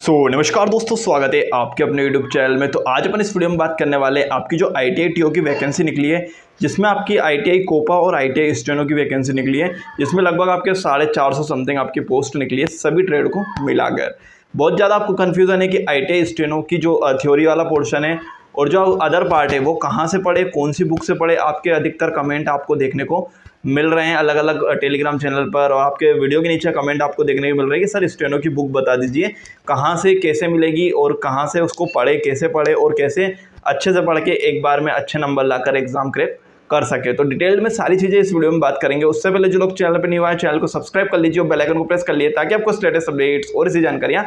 नमस्कार दोस्तों, स्वागत है आपके अपने YouTube चैनल में। तो आज अपन इस वीडियो में बात करने वाले हैं आपकी जो ITI TO की वैकेंसी निकली है, जिसमें आपकी ITI कोपा और ITI स्टेनो की वैकेंसी निकली है, जिसमें लगभग आपके 450 समथिंग आपकी पोस्ट निकली है सभी ट्रेड को मिलाकर। बहुत ज़्यादा आपको कन्फ्यूज़न है कि ITI स्टेनो की जो थ्योरी वाला पोर्शन है और जो अदर पार्ट है वो कहाँ से पढ़े, कौन सी बुक से पढ़े। आपके अधिकतर कमेंट आपको देखने को मिल रहे हैं अलग अलग टेलीग्राम चैनल पर, और आपके वीडियो के नीचे कमेंट आपको देखने को मिल रहे हैं कि सर स्टेनो की बुक बता दीजिए कहाँ से कैसे मिलेगी और कहाँ से उसको पढ़े, कैसे पढ़े और कैसे अच्छे से पढ़ के एक बार में अच्छे नंबर लाकर एग्जाम क्रैक कर सके। तो डिटेल में सारी चीज़ें इस वीडियो में बात करेंगे। उससे पहले जो लोग चैनल पर नहीं हुआ है, चैनल को सब्सक्राइब कर लीजिए और बेल आइकन को प्रेस कर लिए ताकि आपको लेटेस्ट अपडेट्स और इसी जानकारियाँ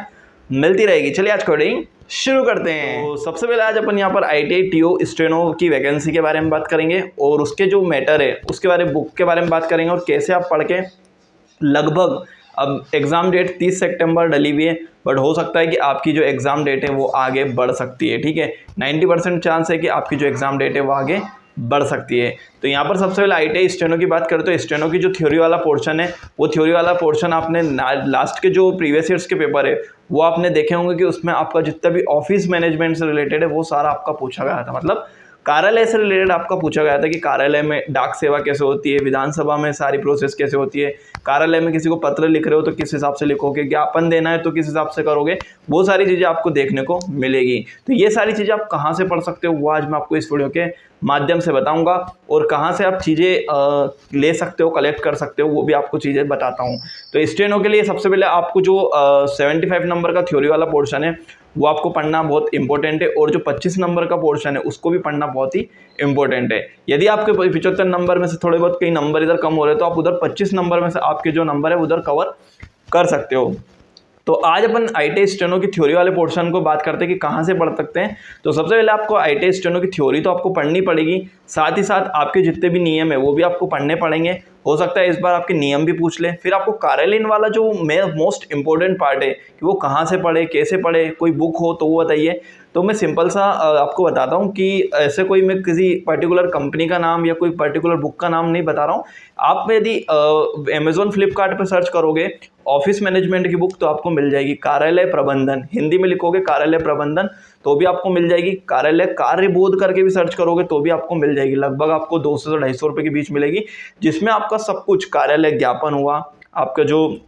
मिलती रहेगी। चलिए आज कोडिंग शुरू करते हैं। तो सबसे पहले आज अपन यहाँ पर ITI TO स्टेनो की वैकेंसी के बारे में बात करेंगे और उसके जो मैटर है उसके बारे में, बुक के बारे में बात करेंगे और कैसे आप पढ़ के लगभग, अब एग्ज़ाम डेट 30 सितंबर डली हुई है, बट हो सकता है कि आपकी जो एग्ज़ाम डेट है वो आगे बढ़ सकती है। ठीक है, 90% चांस है कि आपकी जो एग्ज़ाम डेट है वो आगे बढ़ सकती है। तो यहाँ पर सबसे पहले ITI स्टेनो की बात करें तो स्टेनो की जो थ्योरी वाला पोर्शन है वो थ्योरी वाला पोर्शन आपने लास्ट के जो प्रीवियस ईयर्स के पेपर है वो आपने देखे होंगे कि उसमें आपका जितना भी ऑफिस मैनेजमेंट से रिलेटेड है वो सारा आपका पूछा गया था। मतलब कार्यालय से रिलेटेड आपका पूछा गया था कि कार्यालय में डाक सेवा कैसे होती है, विधानसभा में सारी प्रोसेस कैसे होती है, कार्यालय में किसी को पत्र लिख रहे हो तो किस हिसाब से लिखोगे, ज्ञापन देना है तो किस हिसाब से करोगे, वो सारी चीज़ें आपको देखने को मिलेगी। तो ये सारी चीज़ें आप कहाँ से पढ़ सकते हो वो आज मैं आपको इस वीडियो के माध्यम से बताऊंगा, और कहाँ से आप चीज़ें ले सकते हो, कलेक्ट कर सकते हो, वो भी आपको चीज़ें बताता हूँ। तो स्टेनो के लिए सबसे पहले आपको जो 75 नंबर का थ्योरी वाला पोर्शन है वो आपको पढ़ना बहुत इंपॉर्टेंट है, और जो 25 नंबर का पोर्शन है उसको भी पढ़ना बहुत ही इंपॉर्टेंट है। यदि आपके 75 नंबर में से थोड़े बहुत कई नंबर इधर कम हो रहे हैं तो आप उधर 25 नंबर में से आपके जो नंबर है उधर कवर कर सकते हो। तो आज अपन ITI स्टेनो की थ्योरी वाले पोर्शन को बात करते हैं कि कहाँ से पढ़ सकते हैं। तो सबसे पहले आपको ITI स्टेनो की थ्योरी तो आपको पढ़नी पड़ेगी, साथ ही साथ आपके जितने भी नियम है वो भी आपको पढ़ने पड़ेंगे। हो सकता है इस बार आपके नियम भी पूछ ले। फिर आपको कार्यालयीन वाला जो मोस्ट इंपॉर्टेंट पार्ट है कि वो कहाँ से पढ़े, कैसे पढ़े, कोई बुक हो तो वो बताइए। तो मैं सिंपल सा आपको बताता हूँ कि ऐसे कोई मैं किसी पर्टिकुलर कंपनी का नाम या कोई पर्टिकुलर बुक का नाम नहीं बता रहा हूँ। आप यदि अमेज़ॉन फ्लिपकार्ट पर सर्च करोगे ऑफिस मैनेजमेंट की बुक तो आपको मिल जाएगी। कार्यालय प्रबंधन हिंदी में लिखोगे कार्यालय प्रबंधन तो भी आपको मिल जाएगी। कार्यालय कार्यबोध करके भी सर्च करोगे तो भी आपको मिल जाएगी। लगभग आपको 200 से 250 रुपये के बीच मिलेगी, जिसमें आपका सब कुछ, कार्यालय ज्ञापन हुआ, आपका जो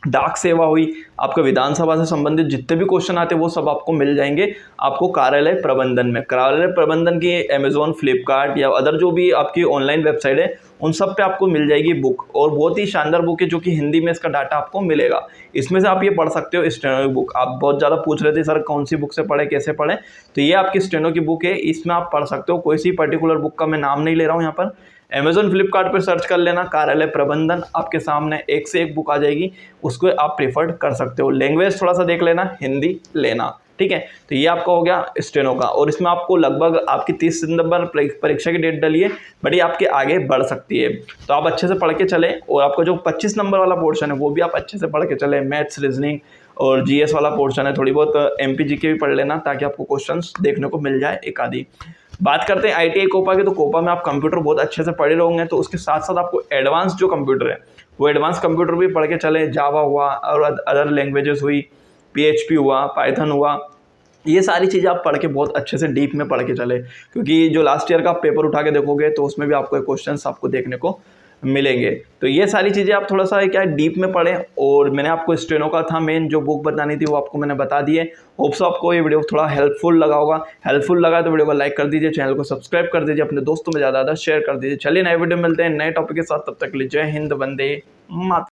डाक सेवा हुई, आपका विधानसभा से संबंधित जितने भी क्वेश्चन आते हैं वो सब आपको मिल जाएंगे आपको कार्यालय प्रबंधन में। कार्यालय प्रबंधन की अमेज़ॉन, फ्लिपकार्ट या अदर जो भी आपकी ऑनलाइन वेबसाइट है उन सब पे आपको मिल जाएगी बुक, और बहुत ही शानदार बुक है जो कि हिंदी में इसका डाटा आपको मिलेगा। इसमें से आप ये पढ़ सकते हो स्टेनो की बुक। आप बहुत ज़्यादा पूछ रहे थे सर कौन सी बुक से पढ़े, कैसे पढ़े, तो ये आपकी स्टेनो की बुक है, इसमें आप पढ़ सकते हो। कोई सी पर्टिकुलर बुक का मैं नाम नहीं ले रहा हूँ यहाँ पर। अमेज़ॉन फ्लिपकार्ट पर सर्च कर लेना कार्यालय प्रबंधन, आपके सामने एक से एक बुक आ जाएगी, उसको आप प्रेफर कर सकते हो। लैंग्वेज थोड़ा सा देख लेना, हिंदी लेना, ठीक है। तो ये आपका हो गया स्टेनो का, और इसमें आपको लगभग आपकी 30 सितंबर परीक्षा की डेट डली है, बट ये आपके आगे बढ़ सकती है। तो आप अच्छे से पढ़ के चले, और आपका जो 25 नंबर वाला पोर्शन है वो भी आप अच्छे से पढ़ के चले। मैथ्स, रीजनिंग और GS वाला पोर्शन है, थोड़ी बहुत MPG भी पढ़ लेना ताकि आपको क्वेश्चंस देखने को मिल जाए एक आधी। बात करते हैं ITI कोपा की, तो कोपा में आप कंप्यूटर बहुत अच्छे से पढ़े रहोगे, तो उसके साथ साथ आपको एडवांस जो कंप्यूटर है वो एडवांस कंप्यूटर भी पढ़ के चले। जावा हुआ और अदर लैंग्वेजेस हुई, PHP हुआ, पाइथन हुआ, ये सारी चीज़ें आप पढ़ के बहुत अच्छे से डीप में पढ़ के चले, क्योंकि जो लास्ट ईयर का आप पेपर उठा के देखोगे तो उसमें भी आपको क्वेश्चंस आपको देखने को मिलेंगे। तो ये सारी चीज़ें आप थोड़ा सा क्या डीप में पढ़ें, और मैंने आपको स्टेनो का था मेन जो बुक बतानी थी वो आपको मैंने बता दी है। होप सो आपको ये वीडियो थोड़ा हेल्पफुल लगा होगा। हेल्पफुल लगा तो वीडियो को लाइक कर दीजिए, चैनल को सब्सक्राइब कर दीजिए, अपने दोस्तों में ज़्यादा शेयर कर दीजिए। चलिए नए वीडियो मिलते हैं नए टॉपिक के साथ, तब तक के लिए जय हिंद, वंदे मातरम।